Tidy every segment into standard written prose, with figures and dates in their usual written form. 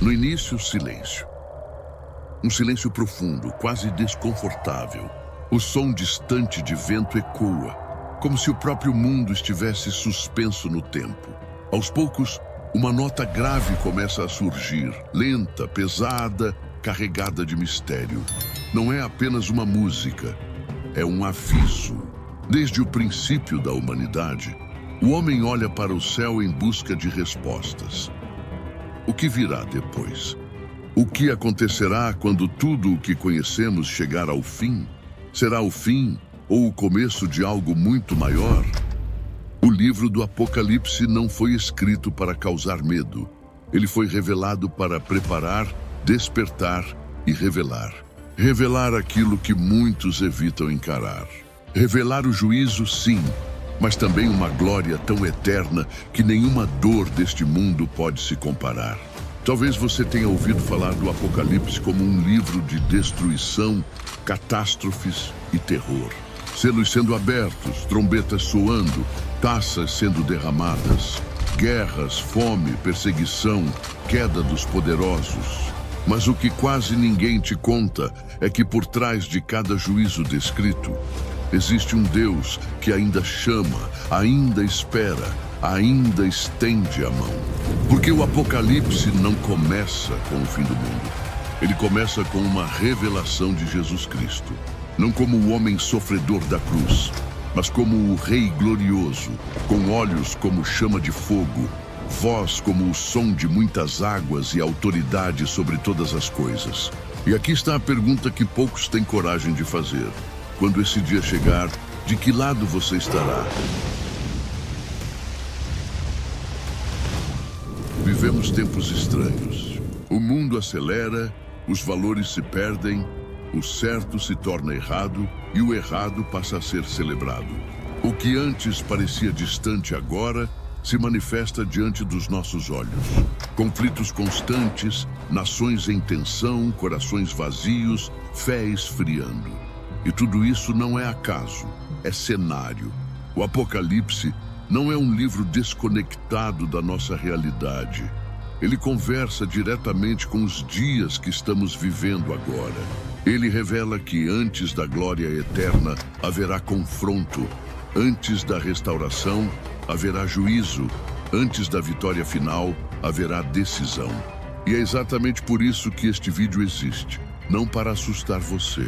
No início, silêncio. Um silêncio profundo, quase desconfortável. O som distante de vento ecoa, como se o próprio mundo estivesse suspenso no tempo. Aos poucos, uma nota grave começa a surgir, lenta, pesada, carregada de mistério. Não é apenas uma música, é um aviso. Desde o princípio da humanidade, o homem olha para o céu em busca de respostas. O que virá depois? O que acontecerá quando tudo o que conhecemos chegar ao fim? Será o fim ou o começo de algo muito maior? O livro do Apocalipse não foi escrito para causar medo. Ele foi revelado para preparar, despertar e revelar. Revelar aquilo que muitos evitam encarar. Revelar o juízo, sim, mas também uma glória tão eterna que nenhuma dor deste mundo pode se comparar. Talvez você tenha ouvido falar do Apocalipse como um livro de destruição, catástrofes e terror. Selos sendo abertos, trombetas soando, taças sendo derramadas, guerras, fome, perseguição, queda dos poderosos. Mas o que quase ninguém te conta é que por trás de cada juízo descrito, existe um Deus que ainda chama, ainda espera, ainda estende a mão. Porque o Apocalipse não começa com o fim do mundo. Ele começa com uma revelação de Jesus Cristo. Não como o homem sofredor da cruz, mas como o Rei glorioso, com olhos como chama de fogo, voz como o som de muitas águas e autoridade sobre todas as coisas. E aqui está a pergunta que poucos têm coragem de fazer. Quando esse dia chegar, de que lado você estará? Vivemos tempos estranhos. O mundo acelera, os valores se perdem, o certo se torna errado e o errado passa a ser celebrado. O que antes parecia distante agora se manifesta diante dos nossos olhos. Conflitos constantes, nações em tensão, corações vazios, fé esfriando. E tudo isso não é acaso, é cenário. O Apocalipse não é um livro desconectado da nossa realidade. Ele conversa diretamente com os dias que estamos vivendo agora. Ele revela que antes da glória eterna haverá confronto, antes da restauração haverá juízo, antes da vitória final haverá decisão. E é exatamente por isso que este vídeo existe. Não para assustar você,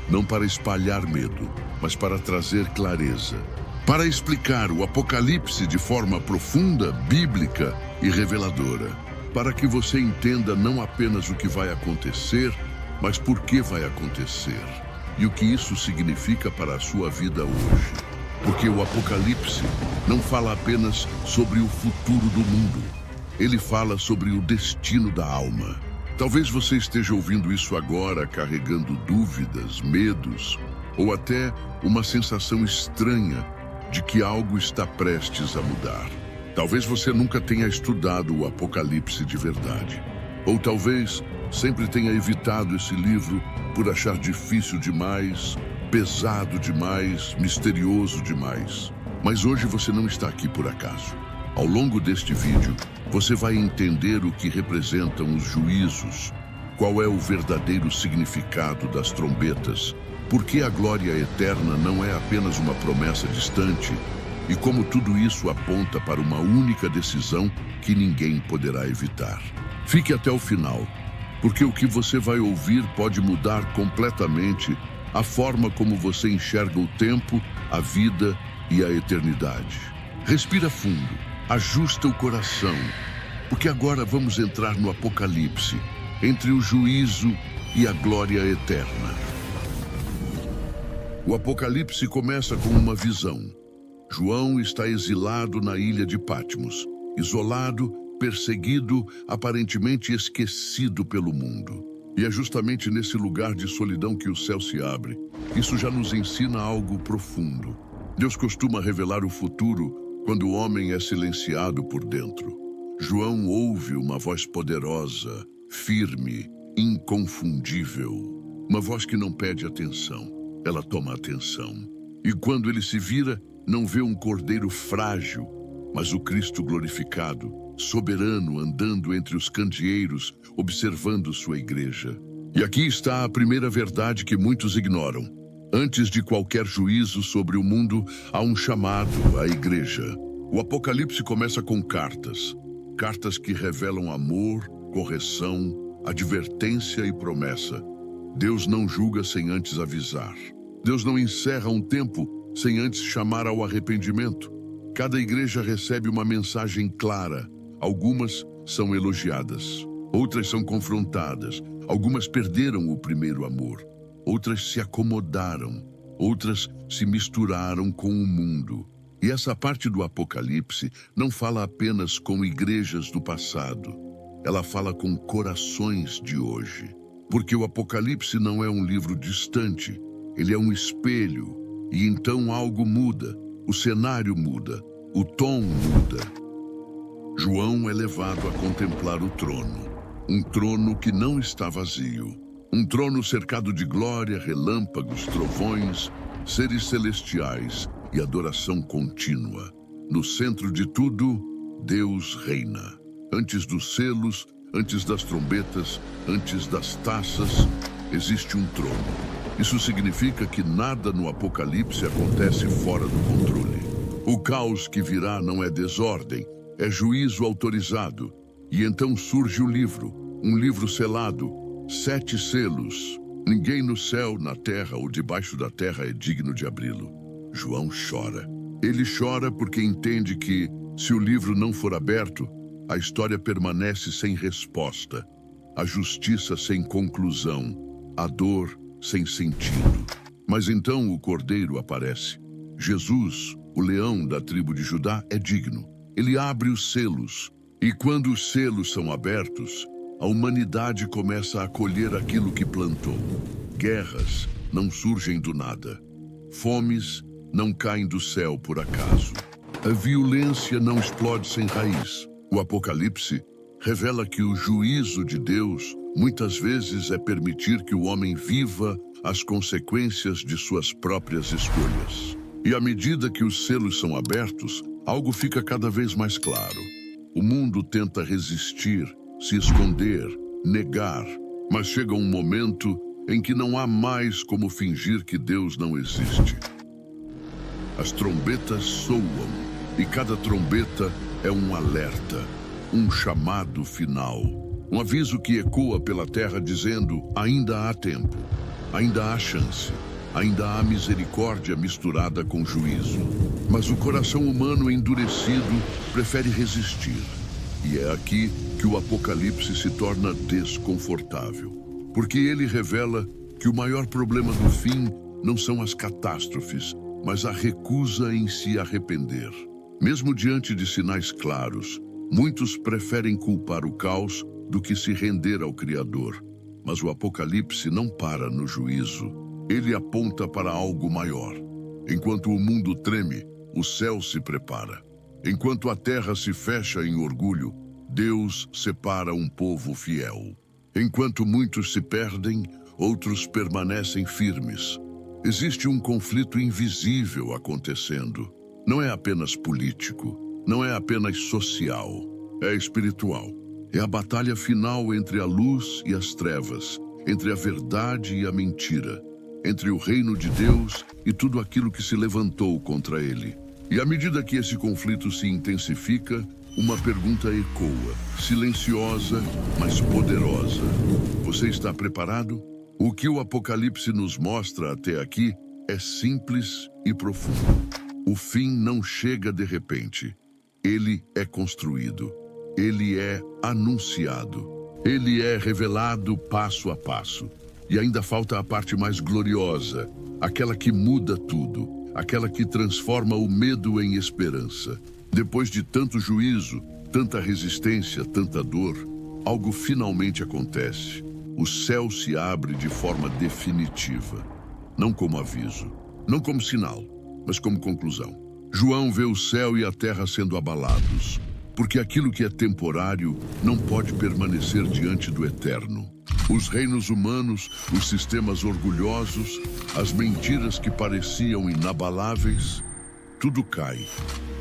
não para espalhar medo, mas para trazer clareza. Para explicar o Apocalipse de forma profunda, bíblica e reveladora. Para que você entenda não apenas o que vai acontecer, mas por que vai acontecer. E o que isso significa para a sua vida hoje. Porque o Apocalipse não fala apenas sobre o futuro do mundo. Ele fala sobre o destino da alma. Talvez você esteja ouvindo isso agora carregando dúvidas, medos ou até uma sensação estranha de que algo está prestes a mudar. Talvez você nunca tenha estudado o Apocalipse de verdade. Ou talvez sempre tenha evitado esse livro por achar difícil demais, pesado demais, misterioso demais. Mas hoje você não está aqui por acaso. Ao longo deste vídeo, você vai entender o que representam os juízos, qual é o verdadeiro significado das trombetas, por que a glória eterna não é apenas uma promessa distante e como tudo isso aponta para uma única decisão que ninguém poderá evitar. Fique até o final, porque o que você vai ouvir pode mudar completamente a forma como você enxerga o tempo, a vida e a eternidade. Respira fundo, ajusta o coração, porque agora vamos entrar no Apocalipse, entre o juízo e a glória eterna. O Apocalipse começa com uma visão. João está exilado na ilha de Patmos, isolado, perseguido, aparentemente esquecido pelo mundo. E é justamente nesse lugar de solidão que o céu se abre. Isso já nos ensina algo profundo. Deus costuma revelar o futuro quando o homem é silenciado por dentro. João ouve uma voz poderosa, firme, inconfundível. Uma voz que não pede atenção, ela toma atenção. E quando ele se vira, não vê um cordeiro frágil, mas o Cristo glorificado, soberano andando entre os candeeiros, observando sua igreja. E aqui está a primeira verdade que muitos ignoram. Antes de qualquer juízo sobre o mundo, há um chamado à igreja. O Apocalipse começa com cartas. Cartas que revelam amor, correção, advertência e promessa. Deus não julga sem antes avisar. Deus não encerra um tempo sem antes chamar ao arrependimento. Cada igreja recebe uma mensagem clara. Algumas são elogiadas, outras são confrontadas. Algumas perderam o primeiro amor, outras se acomodaram, outras se misturaram com o mundo. E essa parte do Apocalipse não fala apenas com igrejas do passado, ela fala com corações de hoje. Porque o Apocalipse não é um livro distante, ele é um espelho, e então algo muda, o cenário muda, o tom muda. João é levado a contemplar o trono. Um trono que não está vazio. Um trono cercado de glória, relâmpagos, trovões, seres celestiais e adoração contínua. No centro de tudo, Deus reina. Antes dos selos, antes das trombetas, antes das taças, existe um trono. Isso significa que nada no Apocalipse acontece fora do controle. O caos que virá não é desordem, é juízo autorizado. E então surge o livro, um livro selado, 7 selos. Ninguém no céu, na terra ou debaixo da terra é digno de abri-lo. João chora. Ele chora porque entende que, se o livro não for aberto, a história permanece sem resposta, a justiça sem conclusão, a dor sem sentido. Mas então o Cordeiro aparece. Jesus, o leão da tribo de Judá, é digno. Ele abre os selos. E quando os selos são abertos, a humanidade começa a colher aquilo que plantou. Guerras não surgem do nada. Fomes não caem do céu por acaso. A violência não explode sem raiz. O Apocalipse revela que o juízo de Deus muitas vezes é permitir que o homem viva as consequências de suas próprias escolhas. E à medida que os selos são abertos, algo fica cada vez mais claro. O mundo tenta resistir, se esconder, negar, mas chega um momento em que não há mais como fingir que Deus não existe. As trombetas soam, e cada trombeta é um alerta, um chamado final, um aviso que ecoa pela terra dizendo: ainda há tempo, ainda há chance, ainda há misericórdia misturada com juízo. Mas o coração humano endurecido prefere resistir. E é aqui que o Apocalipse se torna desconfortável. Porque ele revela que o maior problema do fim não são as catástrofes, mas a recusa em se arrepender. Mesmo diante de sinais claros, muitos preferem culpar o caos do que se render ao Criador. Mas o Apocalipse não para no juízo. Ele aponta para algo maior. Enquanto o mundo treme, o céu se prepara. Enquanto a terra se fecha em orgulho, Deus separa um povo fiel. Enquanto muitos se perdem, outros permanecem firmes. Existe um conflito invisível acontecendo. Não é apenas político, não é apenas social, é espiritual. É a batalha final entre a luz e as trevas, entre a verdade e a mentira, entre o reino de Deus e tudo aquilo que se levantou contra ele. E à medida que esse conflito se intensifica, uma pergunta ecoa, silenciosa, mas poderosa. Você está preparado? O que o Apocalipse nos mostra até aqui é simples e profundo. O fim não chega de repente. Ele é construído. Ele é anunciado. Ele é revelado passo a passo. E ainda falta a parte mais gloriosa, aquela que muda tudo, aquela que transforma o medo em esperança. Depois de tanto juízo, tanta resistência, tanta dor, algo finalmente acontece. O céu se abre de forma definitiva. Não como aviso, não como sinal, mas como conclusão. João vê o céu e a terra sendo abalados, porque aquilo que é temporário não pode permanecer diante do eterno. Os reinos humanos, os sistemas orgulhosos, as mentiras que pareciam inabaláveis, tudo cai.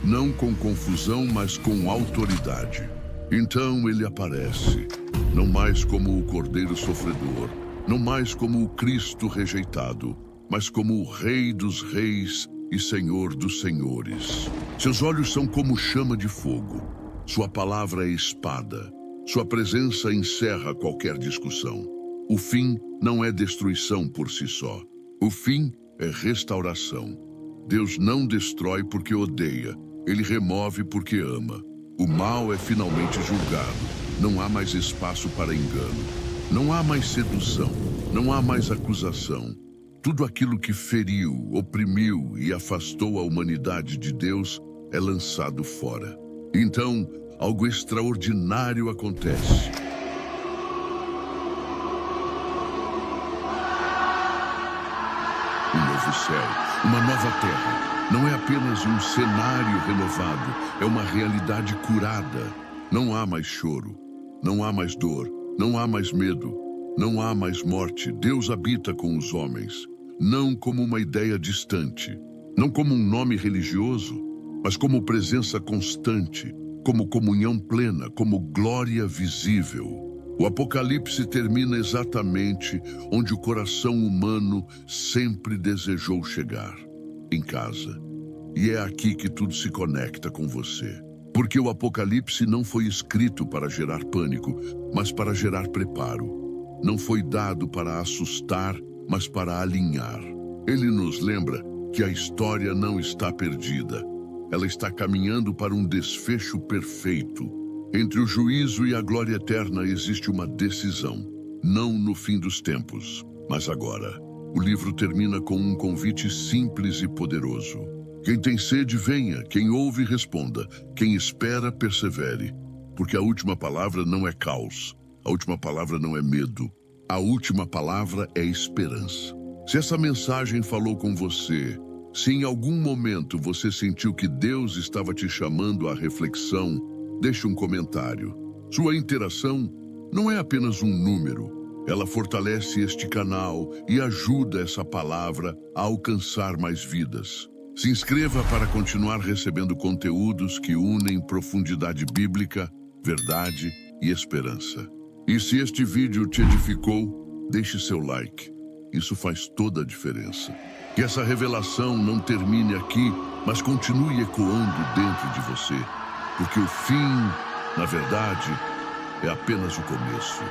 Não com confusão, mas com autoridade. Então ele aparece, não mais como o Cordeiro sofredor, não mais como o Cristo rejeitado, mas como o Rei dos Reis e Senhor dos Senhores. Seus olhos são como chama de fogo, sua palavra é espada, sua presença encerra qualquer discussão. O fim não é destruição por si só, o fim é restauração. Deus não destrói porque odeia, ele remove porque ama. O mal é finalmente julgado, não há mais espaço para engano, não há mais sedução, não há mais acusação. Tudo aquilo que feriu, oprimiu e afastou a humanidade de Deus é lançado fora. Então, algo extraordinário acontece. Um novo céu, uma nova terra. Não é apenas um cenário renovado, é uma realidade curada. Não há mais choro, não há mais dor, não há mais medo, não há mais morte. Deus habita com os homens, não como uma ideia distante, não como um nome religioso, mas como presença constante, como comunhão plena, como glória visível. O Apocalipse termina exatamente onde o coração humano sempre desejou chegar, em casa. E é aqui que tudo se conecta com você. Porque o Apocalipse não foi escrito para gerar pânico, mas para gerar preparo. Não foi dado para assustar, mas para alinhar. Ele nos lembra que a história não está perdida. Ela está caminhando para um desfecho perfeito. Entre o juízo e a glória eterna existe uma decisão. Não no fim dos tempos, mas agora. O livro termina com um convite simples e poderoso. Quem tem sede, venha. Quem ouve, responda. Quem espera, persevere. Porque a última palavra não é caos. A última palavra não é medo. A última palavra é esperança. Se essa mensagem falou com você, se em algum momento você sentiu que Deus estava te chamando à reflexão, deixe um comentário. Sua interação não é apenas um número. Ela fortalece este canal e ajuda essa palavra a alcançar mais vidas. Se inscreva para continuar recebendo conteúdos que unem profundidade bíblica, verdade e esperança. E se este vídeo te edificou, deixe seu like. Isso faz toda a diferença. Que essa revelação não termine aqui, mas continue ecoando dentro de você. Porque o fim, na verdade, é apenas o começo.